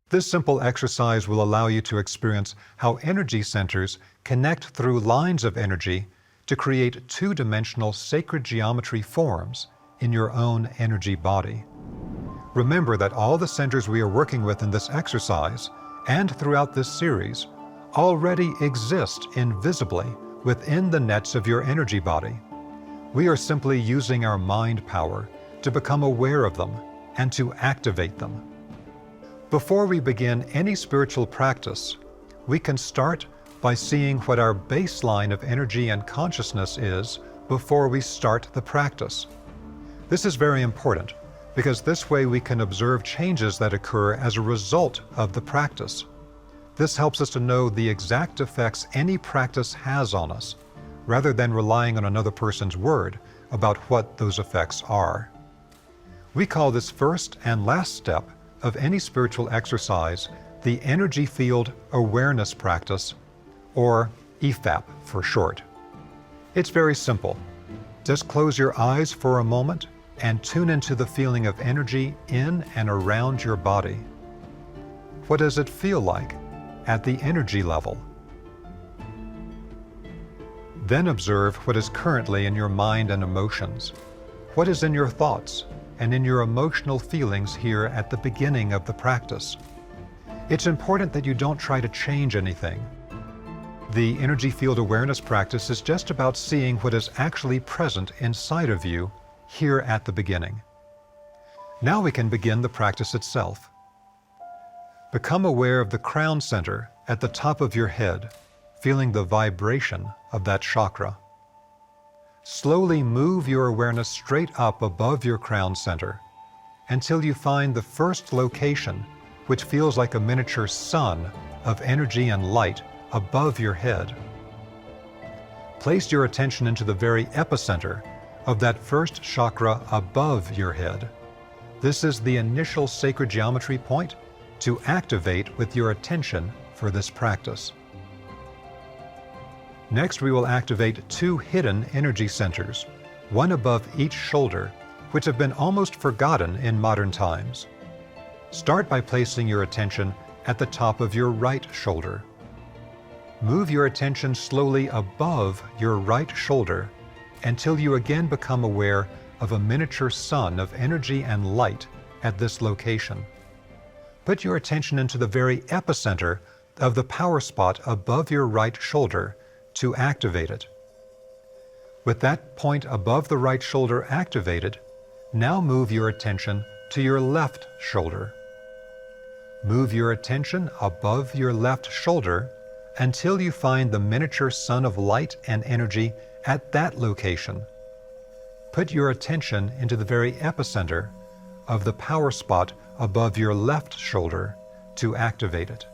This simple exercise will allow you to experience how energy centers connect through lines of energy to create two-dimensional sacred geometry forms in your own energy body. Remember that all the centers we are working with in this exercise and throughout this series already exist invisibly within the nets of your energy body. We are simply using our mind power to become aware of them and to activate them. Before we begin any spiritual practice, we can start by seeing what our baseline of energy and consciousness is before we start the practice. This is very important because this way we can observe changes that occur as a result of the practice. This helps us to know the exact effects any practice has on us, rather than relying on another person's word about what those effects are. We call this first and last step of any spiritual exercise the Energy Field Awareness Practice, or EFAP for short. It's very simple. Just close your eyes for a moment and tune into the feeling of energy in and around your body. What does it feel like at the energy level? Then observe what is currently in your mind and emotions. What is in your thoughts and in your emotional feelings here at the beginning of the practice? It's important that you don't try to change anything. The Energy Field Awareness practice is just about seeing what is actually present inside of you here at the beginning. Now we can begin the practice itself. Become aware of the crown center at the top of your head, feeling the vibration of that chakra. Slowly move your awareness straight up above your crown center until you find the first location, which feels like a miniature sun of energy and light above your head. Place your attention into the very epicenter of that first chakra above your head. This is the initial sacred geometry point to activate with your attention for this practice. Next, we will activate two hidden energy centers, one above each shoulder, which have been almost forgotten in modern times. Start by placing your attention at the top of your right shoulder. Move your attention slowly above your right shoulder until you again become aware of a miniature sun of energy and light at this location. Put your attention into the very epicenter of the power spot above your right shoulder to activate it. With that point above the right shoulder activated, now move your attention to your left shoulder. Move your attention above your left shoulder until you find the miniature sun of light and energy at that location. Put your attention into the very epicenter of the power spot above your left shoulder to activate it.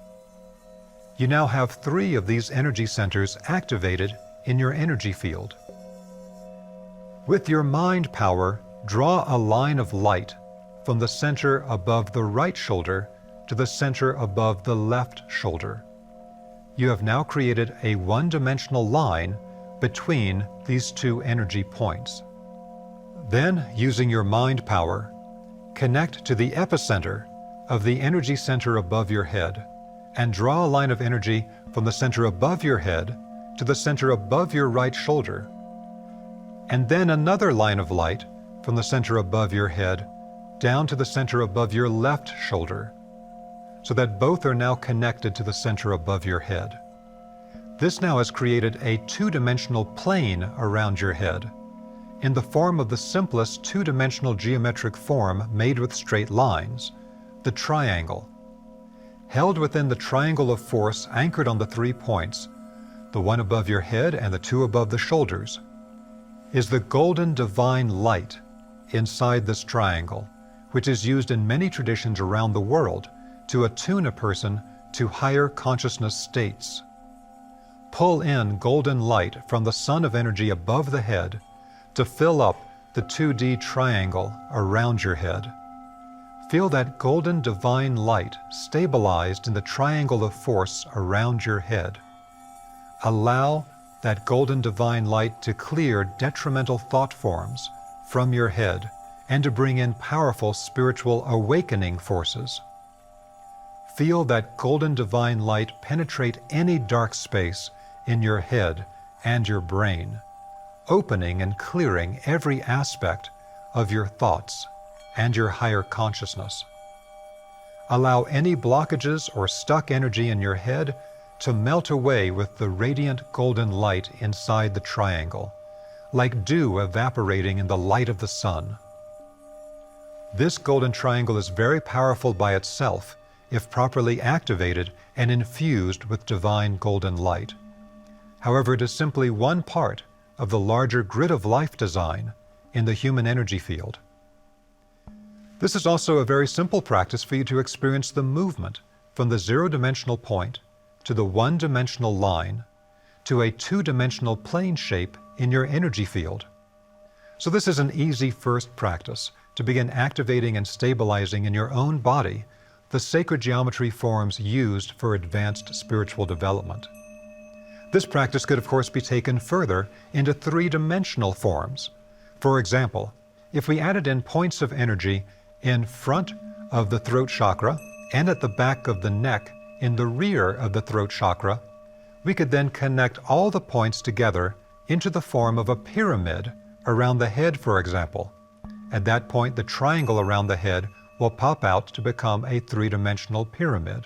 You now have 3 of these energy centers activated in your energy field. With your mind power, draw a line of light from the center above the right shoulder to the center above the left shoulder. You have now created a one-dimensional line between these 2 energy points. Then, using your mind power, connect to the epicenter of the energy center above your head and draw a line of energy from the center above your head to the center above your right shoulder, and then another line of light from the center above your head down to the center above your left shoulder, so that both are now connected to the center above your head. This now has created a 2-dimensional plane around your head, in the form of the simplest 2-dimensional geometric form made with straight lines, the triangle. Held within the triangle of force anchored on the 3 points, the one above your head and the 2 above the shoulders, is the golden divine light inside this triangle, which is used in many traditions around the world to attune a person to higher consciousness states. Pull in golden light from the sun of energy above the head to fill up the 2D triangle around your head. Feel that golden divine light stabilized in the triangle of force around your head. Allow that golden divine light to clear detrimental thought forms from your head and to bring in powerful spiritual awakening forces. feel that golden divine light penetrate any dark space in your head and your brain, opening and clearing every aspect of your thoughts and your higher consciousness. Allow any blockages or stuck energy in your head to melt away with the radiant golden light inside the triangle, like dew evaporating in the light of the sun. This golden triangle is very powerful by itself if properly activated and infused with divine golden light. However, it is simply one part of the larger grid of life design in the human energy field. This is also a very simple practice for you to experience the movement from the zero-dimensional point to the one-dimensional line to a two-dimensional plane shape in your energy field. So this is an easy first practice to begin activating and stabilizing in your own body the sacred geometry forms used for advanced spiritual development. This practice could of course be taken further into three-dimensional forms. For example, if we added in points of energy in front of the throat chakra and at the back of the neck in the rear of the throat chakra, we could then connect all the points together into the form of a pyramid around the head, for example. At that point, the triangle around the head will pop out to become a three-dimensional pyramid.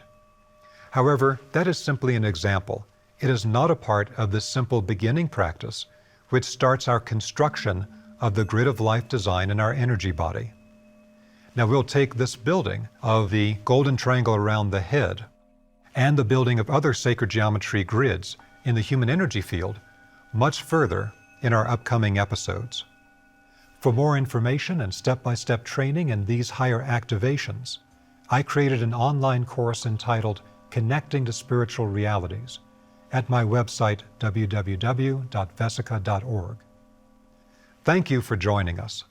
However, that is simply an example. It is not a part of this simple beginning practice, which starts our construction of the grid of life design in our energy body. Now we'll take this building of the golden triangle around the head and the building of other sacred geometry grids in the human energy field much further in our upcoming episodes. For more information and step-by-step training in these higher activations, I created an online course entitled Connecting to Spiritual Realities at my website www.vesica.org. Thank you for joining us.